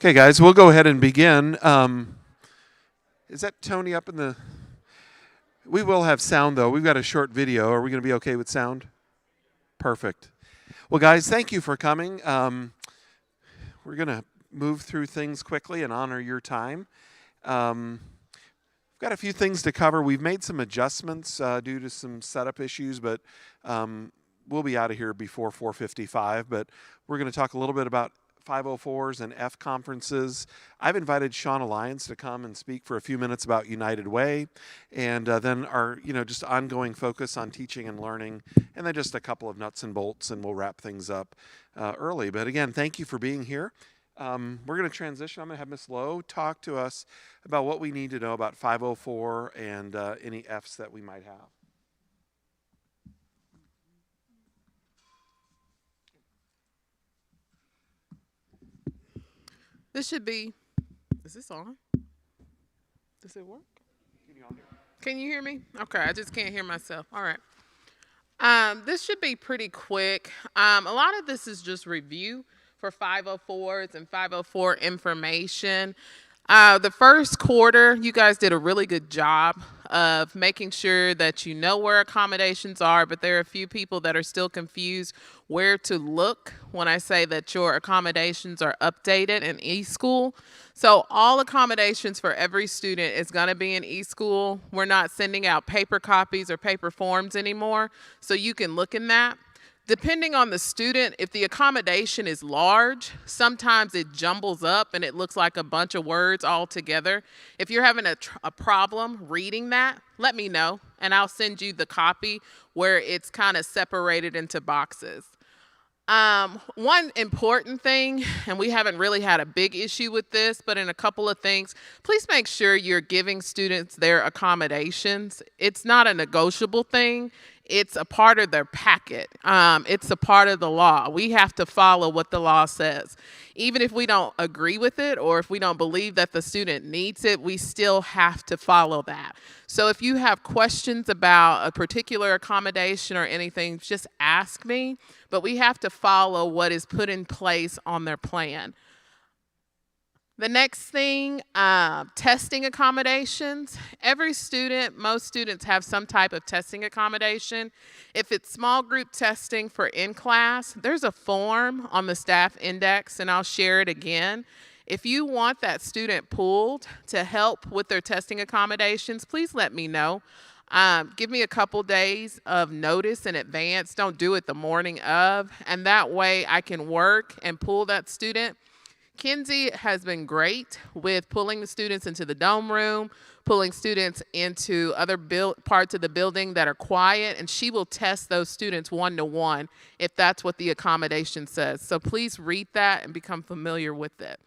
Okay, guys, we'll go ahead and begin. Is that Tony up in the? We will have sound, though. We've got a short video. Are we going to be okay with sound? Perfect. Well, guys, thank you for coming. We're going to move through things quickly and honor your time. We've got a few things to cover. We've made some adjustments due to some setup issues, but we'll be out of here before 4:55. But we're going to talk a little bit about 504s and F conferences. I've invited Sean Alliance to come and speak for a few minutes about United Way, and then our, just ongoing focus on teaching and learning, and then just a couple of nuts and bolts, and we'll wrap things up early. But again, thank you for being here. We're going to transition. I'm going to have Miss Lowe talk to us about what we need to know about 504 and any Fs that we might have. This should be, is this on? Does it work? Can you hear me? Okay, I just can't hear myself. All right. This should be pretty quick. A lot of this is just review for 504s and 504 information. The first quarter, you guys did a really good job of making sure that you know where accommodations are, but there are a few people that are still confused where to look when I say that your accommodations are updated in eSchool. So all accommodations for every student is going to be in eSchool. We're not sending out paper copies or paper forms anymore, so you can look in that. Depending on the student, if the accommodation is large, sometimes it jumbles up and it looks like a bunch of words all together. If you're having a problem reading that, let me know, and I'll send you the copy where it's kind of separated into boxes. One important thing, and we haven't really had a big issue with this, but in a couple of things, please make sure you're giving students their accommodations. It's not a negotiable thing. It's a part of their packet. It's a part of the law. We have to follow what the law says. Even if we don't agree with it or if we don't believe that the student needs it, we still have to follow that. So if you have questions about a particular accommodation or anything, just ask me. But we have to follow what is put in place on their plan. The next thing, testing accommodations. Every student, most students have some type of testing accommodation. If it's small group testing for in-class, there's a form on the staff index, and I'll share it again. If you want that student pooled to help with their testing accommodations, please let me know. Give me a couple days of notice in advance. Don't do it the morning of, and that way I can work and pool that student. Kinsey has been great with pulling the students into the dome room, pulling students into other parts of the building that are quiet, and she will test those students one-to-one if that's what the accommodation says. So please read that and become familiar with it.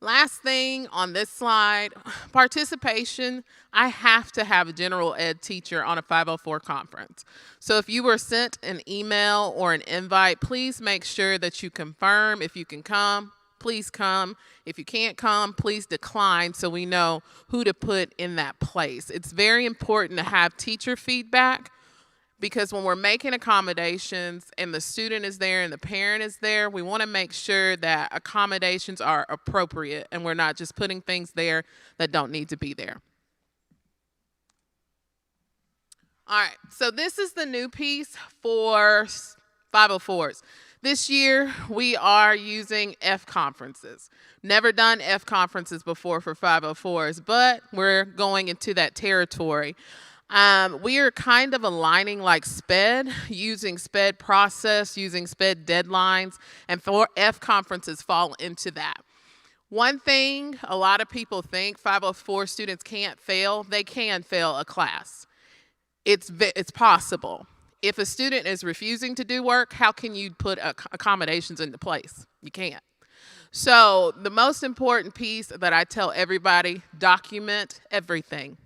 Last thing on this slide, participation. I have to have a general ed teacher on a 504 conference. So if you were sent an email or an invite, please make sure that you confirm if you can come. Please come. If you can't come, please decline so we know who to put in that place. It's very important to have teacher feedback because when we're making accommodations and the student is there and the parent is there, we want to make sure that accommodations are appropriate and we're not just putting things there that don't need to be there. All right, so this is the new piece for 504s. This year, we are using F conferences. Never done F conferences before for 504s, but we're going into that territory. We are kind of aligning like SPED, using SPED process, using SPED deadlines, and for F conferences fall into that. One thing a lot of people think 504 students can't fail. They can fail a class. It's possible. If a student is refusing to do work, how can you put accommodations into place? You can't. So the most important piece that I tell everybody, document everything.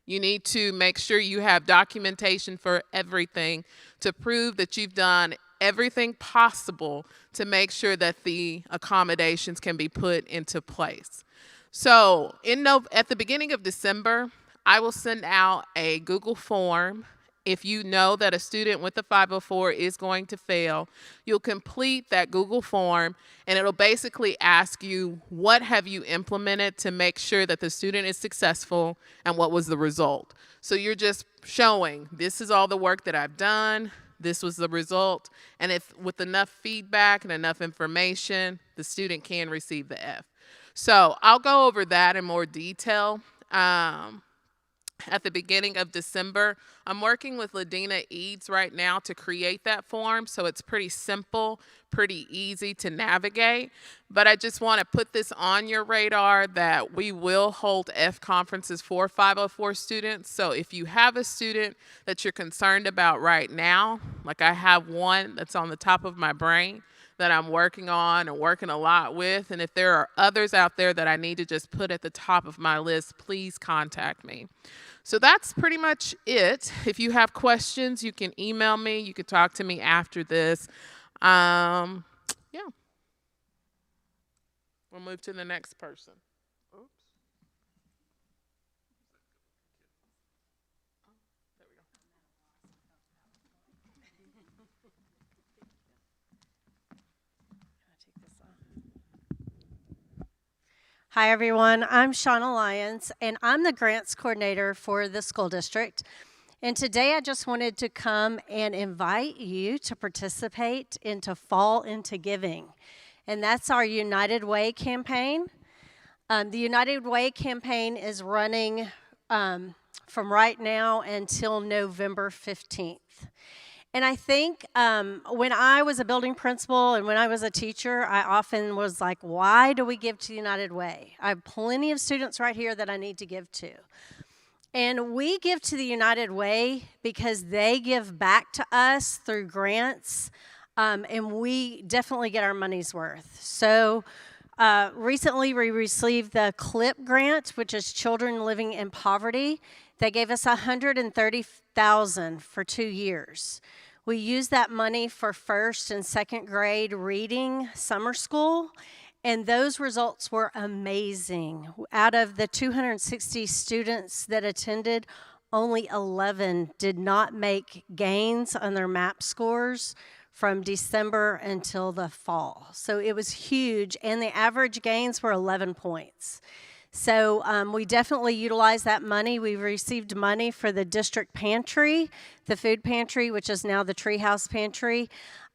You need to make sure you have documentation for everything to prove that you've done everything possible to make sure that the accommodations can be put into place. So at the beginning of December, I will send out a Google form If you know that a student with a 504 is going to fail, you'll complete that Google form, and it'll basically ask you, what have you implemented to make sure that the student is successful, and what was the result? So you're just showing, this is all the work that I've done, this was the result, and if with enough feedback and enough information, the student can receive the F. So I'll go over that in more detail. At the beginning of December. I'm working with Ladina Eads right now to create that form, so it's pretty simple, pretty easy to navigate. But I just want to put this on your radar that we will hold F conferences for 504 students. So if you have a student that you're concerned about right now, like I have one that's on the top of my brain that I'm working on and working a lot with, and if there are others out there that I need to just put at the top of my list, please contact me. So that's pretty much it. If you have questions, you can email me. You can talk to me after this. Yeah. We'll move to the next person. Oops. There we go. Hi, everyone. I'm Shauna Lyons, and I'm the grants coordinator for the school district. And today I just wanted to come and invite you to participate into Fall into Giving. And that's our United Way campaign. The United Way campaign is running from right now until November 15th. And I think when I was a building principal and when I was a teacher, I often was like, why do we give to United Way? I have plenty of students right here that I need to give to. And we give to the United Way because they give back to us through grants, and we definitely get our money's worth. So recently we received the CLIP grant, which is Children Living in Poverty. They gave us $130,000 for 2 years. We used that money for first and second grade reading summer school, and those results were amazing. Out of the 260 students that attended, only 11 did not make gains on their MAP scores from December until the fall. So it was huge, and the average gains were 11 points. So we definitely utilize that money. We received money for the district pantry, the food pantry, which is now the Treehouse Pantry.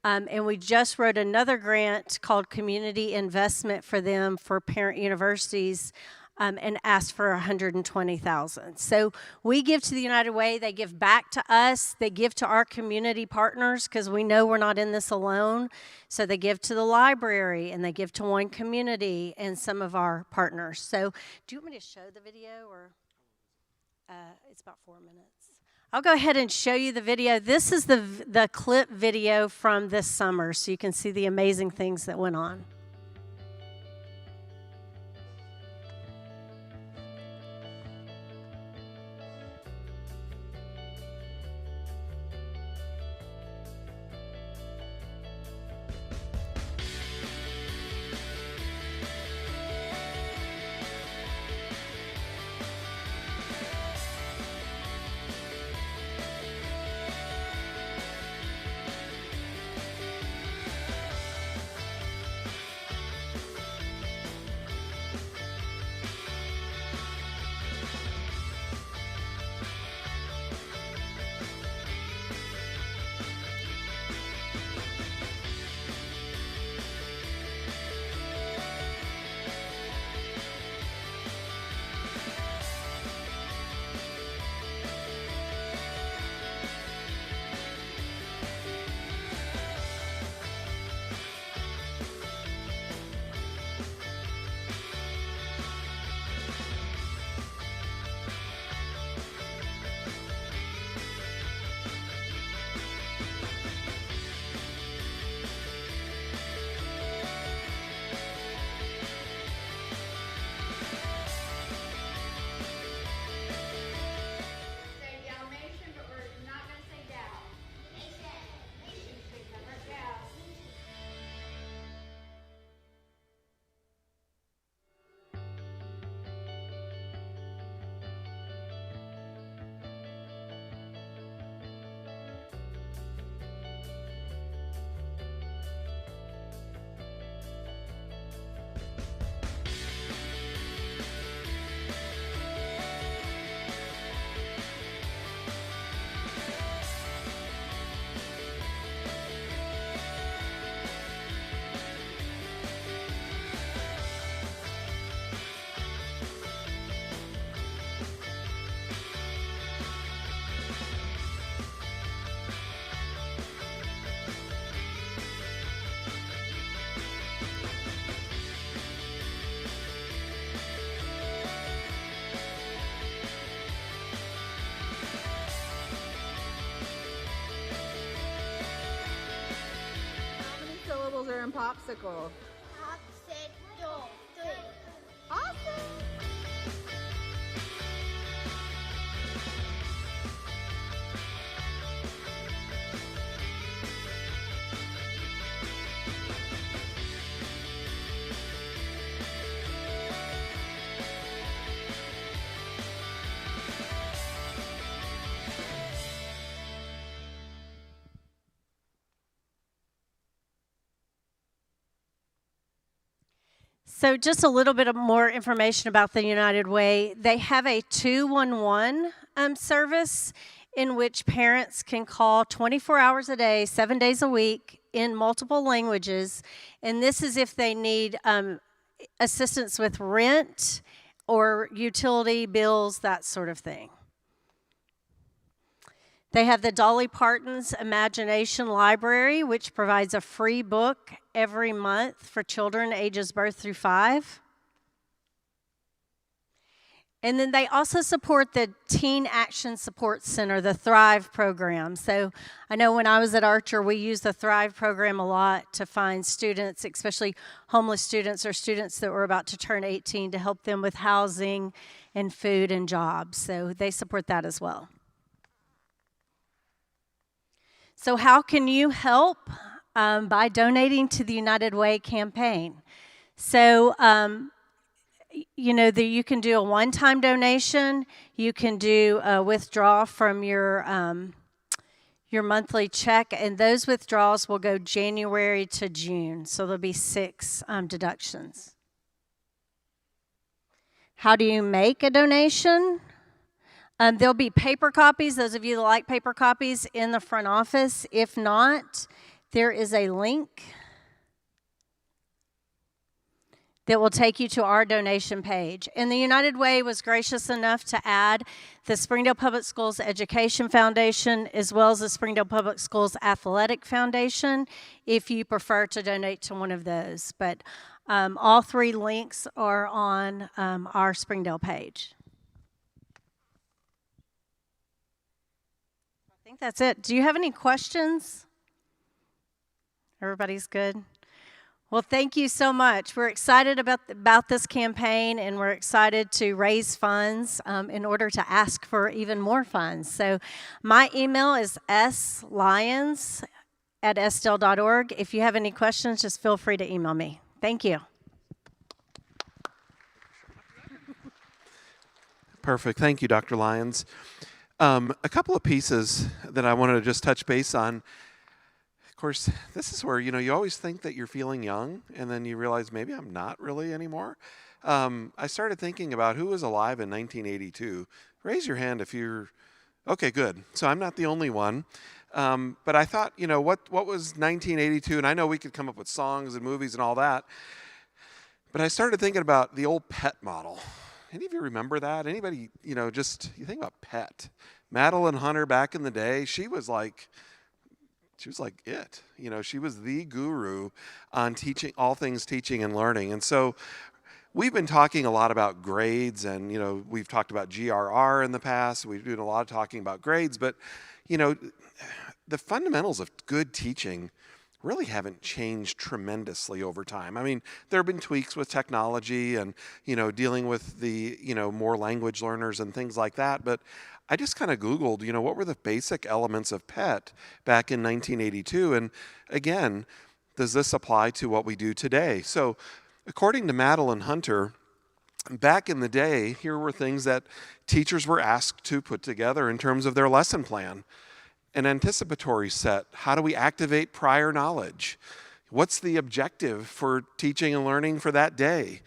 And we just wrote another grant called Community Investment for them for parent universities and asked for $120,000. So we give to the United Way. They give back to us. They give to our community partners because we know we're not in this alone. So they give to the library and they give to One Community and some of our partners. So do you want me to show the video or it's about 4 minutes? I'll go ahead and show you the video. This is the clip video from this summer so you can see the amazing things that went on. popsicle? Popsicle 3. Awesome. So just a little bit of more information about the United Way. They have a 211 service in which parents can call 24 hours a day, 7 days a week in multiple languages. And this is if they need assistance with rent or utility bills, that sort of thing. They have the Dolly Parton's Imagination Library, which provides a free book every month for children ages birth through 5. And then they also support the Teen Action Support Center, the Thrive program. So I know when I was at Archer, we used the Thrive program a lot to find students, especially homeless students or students that were about to turn 18, to help them with housing and food and jobs. So they support that as well. So how can you help? By donating to the United Way campaign. So, you can do a one-time donation. You can do a withdrawal from your monthly check, and those withdrawals will go January to June. So there'll be 6 deductions. How do you make a donation? There'll be paper copies, those of you that like paper copies, in the front office. If not, there is a link that will take you to our donation page. And the United Way was gracious enough to add the Springdale Public Schools Education Foundation as well as the Springdale Public Schools Athletic Foundation if you prefer to donate to one of those. But all 3 links are on our Springdale page. I think that's it. Do you have any questions? Everybody's good? Well, thank you so much. We're excited about this campaign, and we're excited to raise funds in order to ask for even more funds. So my email is slyons@sdel.org. If you have any questions, just feel free to email me. Thank you. Perfect. Thank you, Dr. Lyons. A couple of pieces that I wanted to just touch base on. Of course, this is where, you always think that you're feeling young, and then you realize maybe I'm not really anymore. I started thinking about who was alive in 1982. Raise your hand if you're, okay, good. So I'm not the only one. But I thought, what was 1982? And I know we could come up with songs and movies and all that. But I started thinking about the old pet model. Any of you remember that? Anybody, you think about Pet. Madeline Hunter back in the day, she was like it. She was the guru on teaching, all things teaching and learning. And so we've been talking a lot about grades, and, we've talked about GRR in the past. We've been doing a lot of talking about grades, but, the fundamentals of good teaching really haven't changed tremendously over time. I mean, there have been tweaks with technology and, dealing with the, more language learners and things like that. But I just kind of Googled, what were the basic elements of PET back in 1982? And again, does this apply to what we do today? So according to Madeline Hunter, back in the day, here were things that teachers were asked to put together in terms of their lesson plan. An anticipatory set. How do we activate prior knowledge? What's the objective for teaching and learning for that day?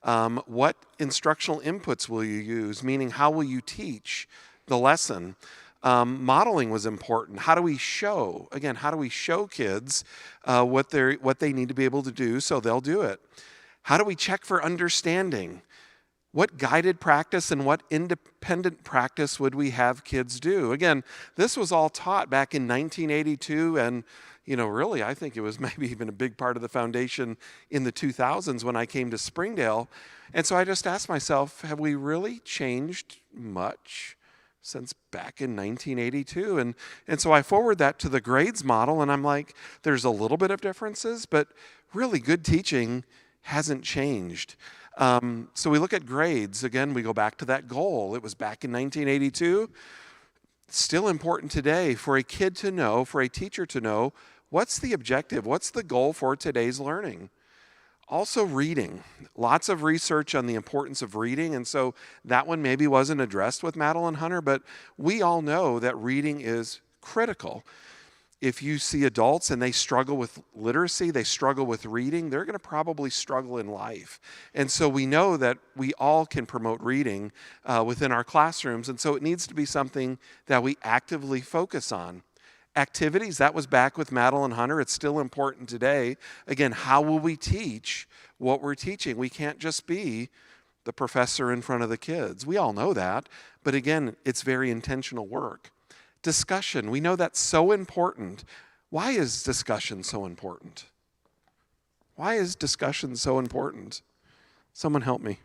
What instructional inputs will you use? Meaning, how will you teach the lesson? Modeling was important. How do we show? Again, how do we show kids what they need to be able to do so they'll do it? How do we check for understanding? What guided practice and what independent practice would we have kids do? Again, this was all taught back in 1982, and really, I think it was maybe even a big part of the foundation in the 2000s when I came to Springdale. And so I just asked myself, have we really changed much since back in 1982. And so I forward that to the grades model, and I'm like, there's a little bit of differences, but really good teaching hasn't changed. So we look at grades. Again, we go back to that goal. It was back in 1982. It's still important today for a kid to know, for a teacher to know, what's the objective? What's the goal for today's learning? Also reading. Lots of research on the importance of reading, and so that one maybe wasn't addressed with Madeline Hunter, but we all know that reading is critical. If you see adults and they struggle with literacy, they struggle with reading, they're going to probably struggle in life. And so we know that we all can promote reading within our classrooms, and so it needs to be something that we actively focus on. Activities, that was back with Madeline Hunter. It's still important today. Again, how will we teach what we're teaching? We can't just be the professor in front of the kids. We all know that, but again, it's very intentional work. Discussion, we know that's so important. Why is discussion so important? Why is discussion so important? Someone help me.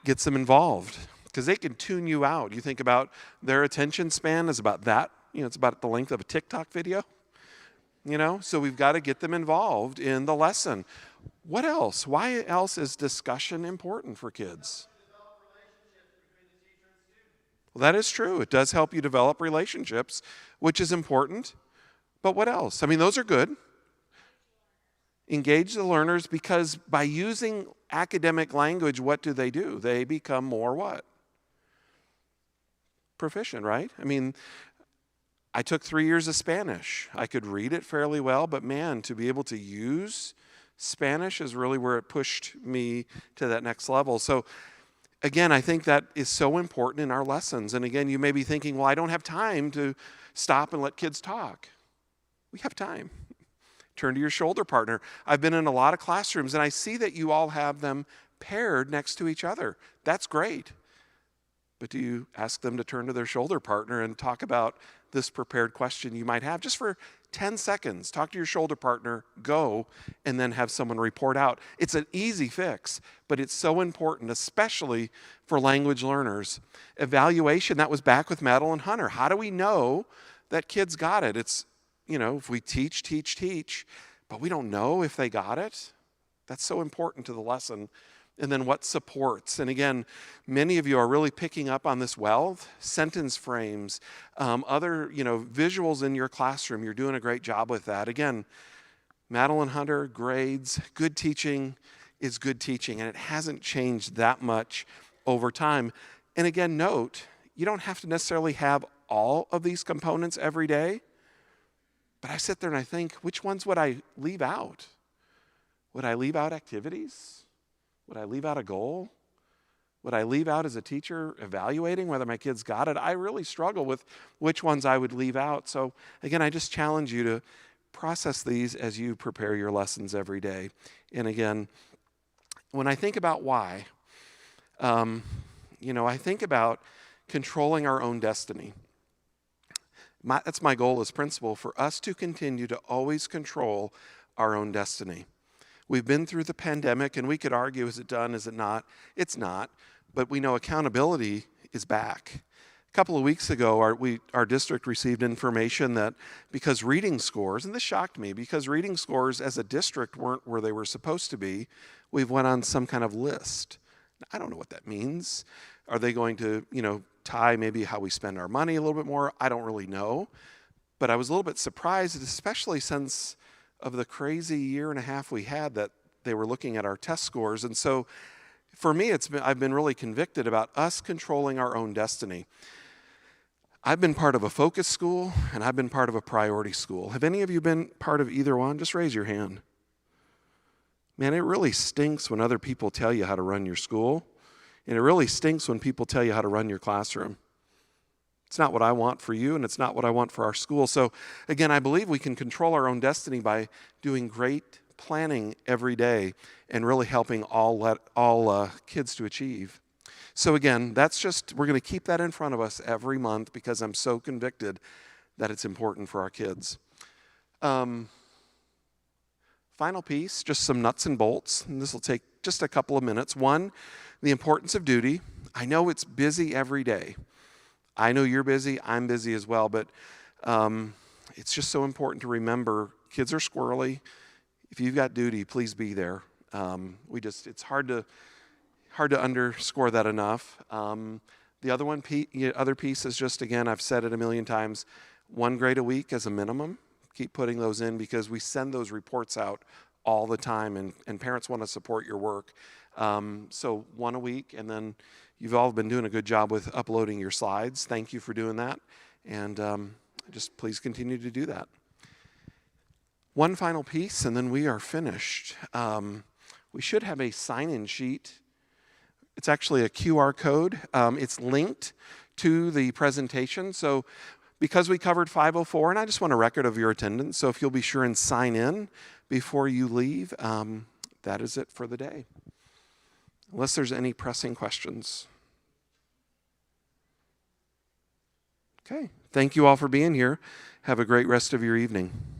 Gets them involved, because they can tune you out. You think about their attention span is about that, it's about the length of a TikTok video, so we've got to get them involved in the lesson. What else? Why else is discussion important for kids? Well, that is true. It does help you develop relationships, which is important. But what else? Those are good. Engage the learners, because by using academic language, what do? They become more what? Proficient, right? I took 3 years of Spanish. I could read it fairly well, but man, to be able to use Spanish is really where it pushed me to that next level. So again, I think that is so important in our lessons. And again, you may be thinking, well, I don't have time to stop and let kids talk. We have time. Turn to your shoulder partner. I've been in a lot of classrooms, and I see that you all have them paired next to each other. That's great. But do you ask them to turn to their shoulder partner and talk about this prepared question you might have? Just for 10 seconds, talk to your shoulder partner, go, and then have someone report out. It's an easy fix, but it's so important, especially for language learners. Evaluation, that was back with Madeline Hunter. How do we know that kids got it? It's, if we teach, but we don't know if they got it. That's so important to the lesson. And then what supports? And again, many of you are really picking up on this well. Sentence frames, other, visuals in your classroom. You're doing a great job with that. Again, Madeline Hunter, grades, good teaching is good teaching, and it hasn't changed that much over time. And again, note, you don't have to necessarily have all of these components every day, but I sit there and I think, which ones would I leave out? Would I leave out activities? Would I leave out a goal? Would I leave out as a teacher evaluating whether my kids got it? I really struggle with which ones I would leave out. So again, I just challenge you to process these as you prepare your lessons every day. And again, when I think about why, I think about controlling our own destiny. That's my goal as principal, for us to continue to always control our own destiny. We've been through the pandemic, and we could argue, is it done, is it not? It's not, but we know accountability is back. A couple of weeks ago, our district received information that because reading scores, and this shocked me, because reading scores as a district weren't where they were supposed to be, we've went on some kind of list. I don't know what that means. Are they going to, tie maybe how we spend our money a little bit more? I don't really know. But I was a little bit surprised, especially since of the crazy year and a half we had that they were looking at our test scores. And so for me, I've been really convicted about us controlling our own destiny. I've been part of a focus school, and I've been part of a priority school. Have any of you been part of either one? Just raise your hand. Man, it really stinks when other people tell you how to run your school, and it really stinks when people tell you how to run your classroom. It's not what I want for you, and it's not what I want for our school. So again, I believe we can control our own destiny by doing great planning every day and really helping all kids to achieve. So again, we're going to keep that in front of us every month, because I'm so convicted that it's important for our kids. Final piece, just some nuts and bolts, and this will take just a couple of minutes. One, the importance of duty. I know it's busy every day. I know you're busy. I'm busy as well. But it's just so important to remember kids are squirrely. If you've got duty, please be there. It's hard to underscore that enough. The other piece is just, again, I've said it a million times, 1 grade a week as a minimum. Keep putting those in because we send those reports out all the time, and parents want to support your work. So 1 a week, and then you've all been doing a good job with uploading your slides. Thank you for doing that, and just please continue to do that. One final piece, and then we are finished. We should have a sign-in sheet. It's actually a QR code. It's linked to the presentation. So because we covered 504, and I just want a record of your attendance, so if you'll be sure and sign in before you leave, that is it for the day. Unless there's any pressing questions. Okay, thank you all for being here. Have a great rest of your evening.